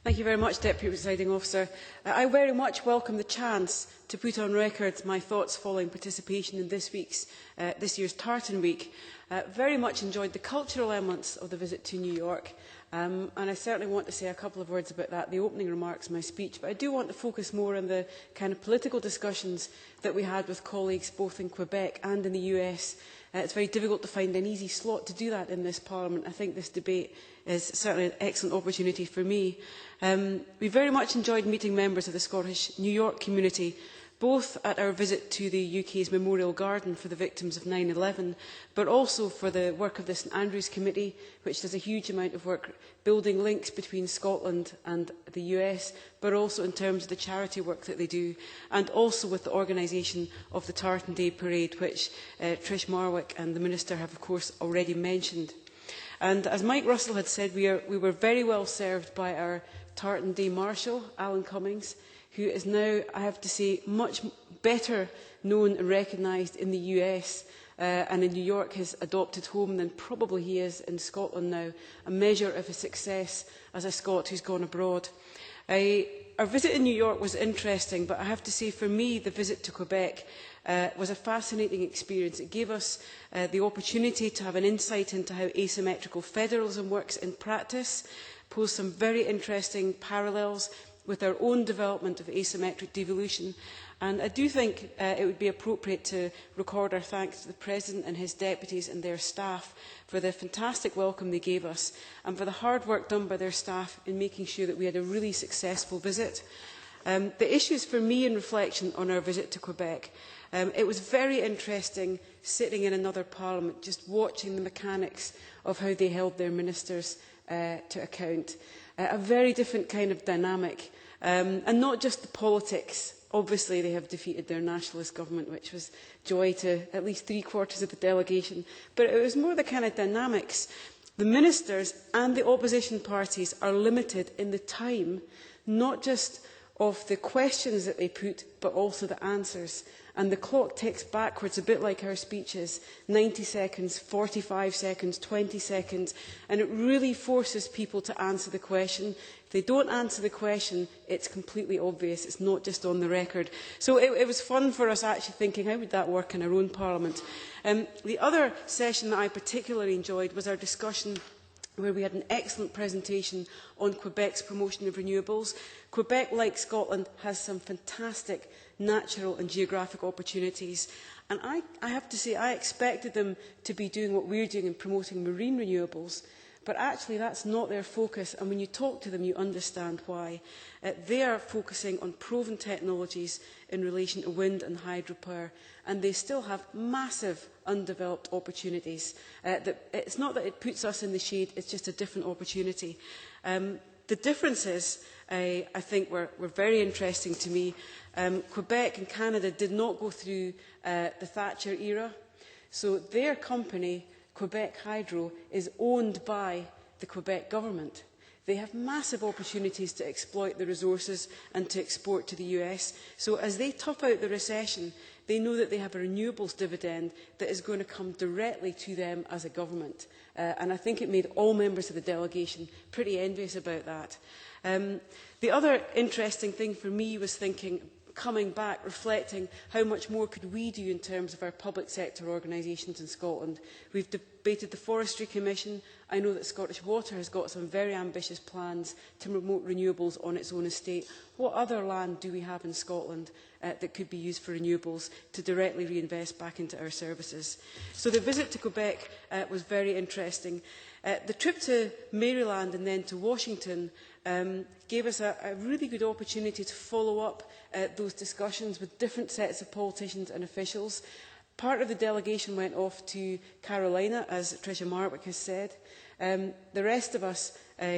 Thank you very much, Deputy Presiding Officer. I very much welcome the chance to put on record my thoughts following participation in this year's Tartan Week. Very much enjoyed the cultural elements of the visit to New York, and I certainly want to say a couple of words about that, the opening remarks in my speech, but I do want to focus more on the kind of political discussions that we had with colleagues both in Quebec and in the US. It's very difficult to find an easy slot to do that in this Parliament. I think this debate is certainly an excellent opportunity for me. We very much enjoyed meeting members of the Scottish New York community, both at our visit to the UK's Memorial Garden for the victims of 9/11, but also for the work of the St Andrews Committee, which does a huge amount of work building links between Scotland and the US, but also in terms of the charity work that they do, and also with the organisation of the Tartan Day Parade, which Trish Marwick and the Minister have, of course, already mentioned. And as Mike Russell had said, we were very well served by our Tartan Day Marshal, Alan Cummings, who is now, I have to say, much better known and recognised in the US and in New York, his adopted home, than probably he is in Scotland now, a measure of his success as a Scot who's gone abroad. Our visit in New York was interesting, but I have to say, for me, the visit to Quebec was a fascinating experience. It gave us the opportunity to have an insight into how asymmetrical federalism works in practice, posed some very interesting parallels with our own development of asymmetric devolution. And I do think it would be appropriate to record our thanks to the President and his deputies and their staff for the fantastic welcome they gave us and for the hard work done by their staff in making sure that we had a really successful visit. The issues for me in reflection on our visit to Quebec, it was very interesting sitting in another parliament, just watching the mechanics of how they held their ministers to account. A very different kind of dynamic, and not just the politics. Obviously, they have defeated their nationalist government, which was joy to at least 3/4 of the delegation. But it was more the kind of dynamics. The ministers and the opposition parties are limited in the time, not just of the questions that they put, but also the answers. And the clock ticks backwards, a bit like our speeches, 90 seconds, 45 seconds, 20 seconds, and it really forces people to answer the question. If they don't answer the question, it's completely obvious. It's not just on the record. So it was fun for us actually thinking, how would that work in our own Parliament? The other session that I particularly enjoyed was our discussion where we had an excellent presentation on Quebec's promotion of renewables. Quebec, like Scotland, has some fantastic natural and geographic opportunities. And I have to say, I expected them to be doing what we're doing in promoting marine renewables, but actually that's not their focus. And when you talk to them, you understand why. They are focusing on proven technologies in relation to wind and hydropower, and they still have massive undeveloped opportunities. It's not that it puts us in the shade, it's just a different opportunity. The differences, I think, were very interesting to me. Quebec and Canada did not go through the Thatcher era, so their company, Quebec Hydro, is owned by the Quebec government. They have massive opportunities to exploit the resources and to export to the US. So as they tough out the recession, they know that they have a renewables dividend that is going to come directly to them as a government. And I think it made all members of the delegation pretty envious about that. The other interesting thing for me was thinking, coming back, reflecting how much more could we do in terms of our public sector organisations in Scotland. We've debated the Forestry Commission. I know that Scottish Water has got some very ambitious plans to promote renewables on its own estate. What other land do we have in Scotland that could be used for renewables to directly reinvest back into our services? So the visit to Quebec was very interesting. The trip to Maryland and then to Washington gave us a really good opportunity to follow up those discussions with different sets of politicians and officials. Part of the delegation went off to Carolina, as Tricia Marwick has said. The rest of us,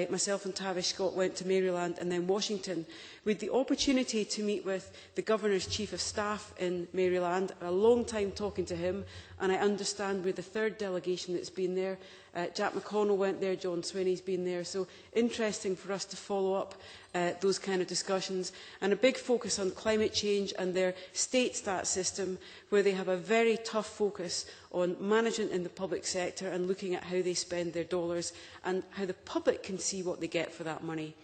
myself and Tavish Scott, went to Maryland and then Washington with the opportunity to meet with the Governor's Chief of Staff in Maryland. A long time talking to him, and I understand we're the third delegation that's been there. Jack McConnell went there, John Swinney's been there, so interesting for us to follow up those kind of discussions. And a big focus on climate change and their state stat system, where they have a very tough focus on management in the public sector and looking at how they spend their dollars and how the public can see what they get for that money.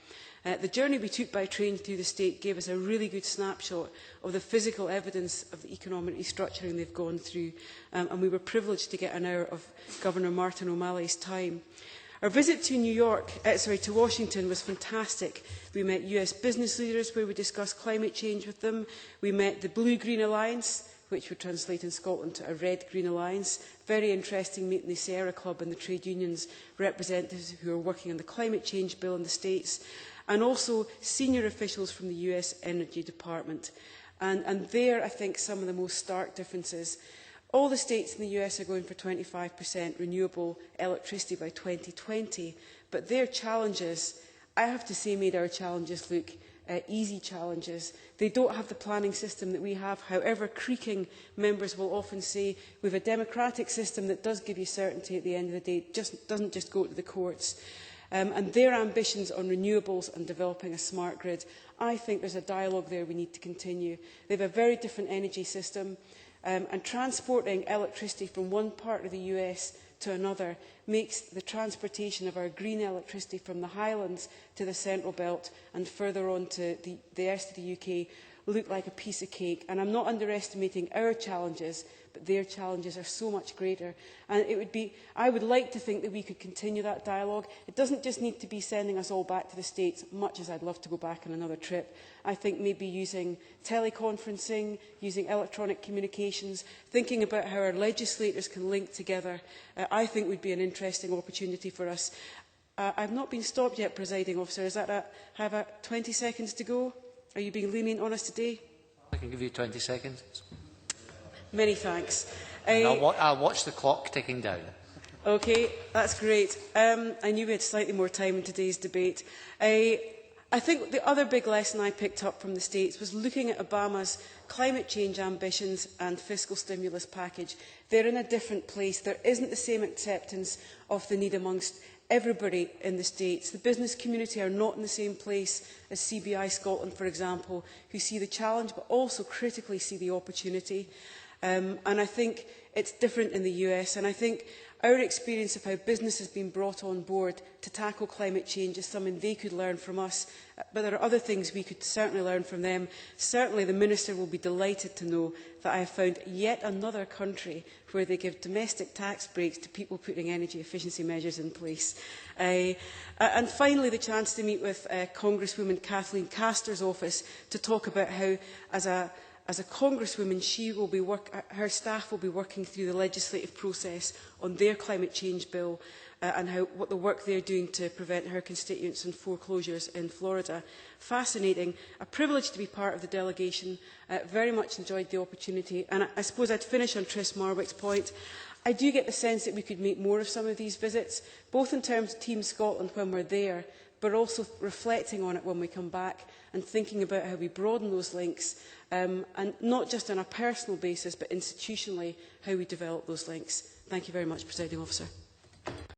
The journey we took by train through the state gave us a really good snapshot of the physical evidence of the economic restructuring they've gone through, and we were privileged to get an hour of Governor Martin O'Malley's time. Our visit to Washington was fantastic. We met US business leaders where we discussed climate change with them. We met the Blue-Green Alliance, which would translate in Scotland to a Red-Green Alliance. Very interesting meeting the Sierra Club and the trade unions representatives who are working on the climate change bill in the States, and also senior officials from the US Energy Department. And there, I think, some of the most stark differences. All the states in the US are going for 25% renewable electricity by 2020, but their challenges, I have to say, made our challenges look easy challenges. They don't have the planning system that we have. However creaking members will often say, we have a democratic system that does give you certainty at the end of the day. It doesn't just go to the courts. And their ambitions on renewables and developing a smart grid, I think there's a dialogue there we need to continue. They have a very different energy system, and transporting electricity from one part of the US to another makes the transportation of our green electricity from the Highlands to the Central Belt and further on to the rest of the UK look like a piece of cake. And I'm not underestimating our challenges, but their challenges are so much greater. And I would like to think that we could continue that dialogue. It doesn't just need to be sending us all back to the States, much as I'd love to go back on another trip. I think maybe using teleconferencing, using electronic communications, thinking about how our legislators can link together, I think would be an interesting opportunity for us. I've not been stopped yet, Presiding Officer. Have I 20 seconds to go? Are you being lenient on us today? I can give you 20 seconds. Many thanks. I'll watch the clock ticking down. Okay, that's great. I knew we had slightly more time in today's debate. I think the other big lesson I picked up from the States was looking at Obama's climate change ambitions and fiscal stimulus package. They're in a different place. There isn't the same acceptance of the need amongst everybody in the States. The business community are not in the same place as CBI Scotland, for example, who see the challenge but also critically see the opportunity. And I think it's different in the US. And I think our experience of how business has been brought on board to tackle climate change is something they could learn from us. But there are other things we could certainly learn from them. Certainly the Minister will be delighted to know that I have found yet another country where they give domestic tax breaks to people putting energy efficiency measures in place. And finally, the chance to meet with Congresswoman Kathleen Castor's office to talk about how, as a Congresswoman, her staff will be working through the legislative process on their climate change bill and what the work they're doing to prevent her constituents and foreclosures in Florida. Fascinating. A privilege to be part of the delegation. Very much enjoyed the opportunity. And I suppose I'd finish on Tris Marwick's point. I do get the sense that we could make more of some of these visits, both in terms of Team Scotland when we're there, but also reflecting on it when we come back and thinking about how we broaden those links, and not just on a personal basis, but institutionally, how we develop those links. Thank you very much, Presiding Officer.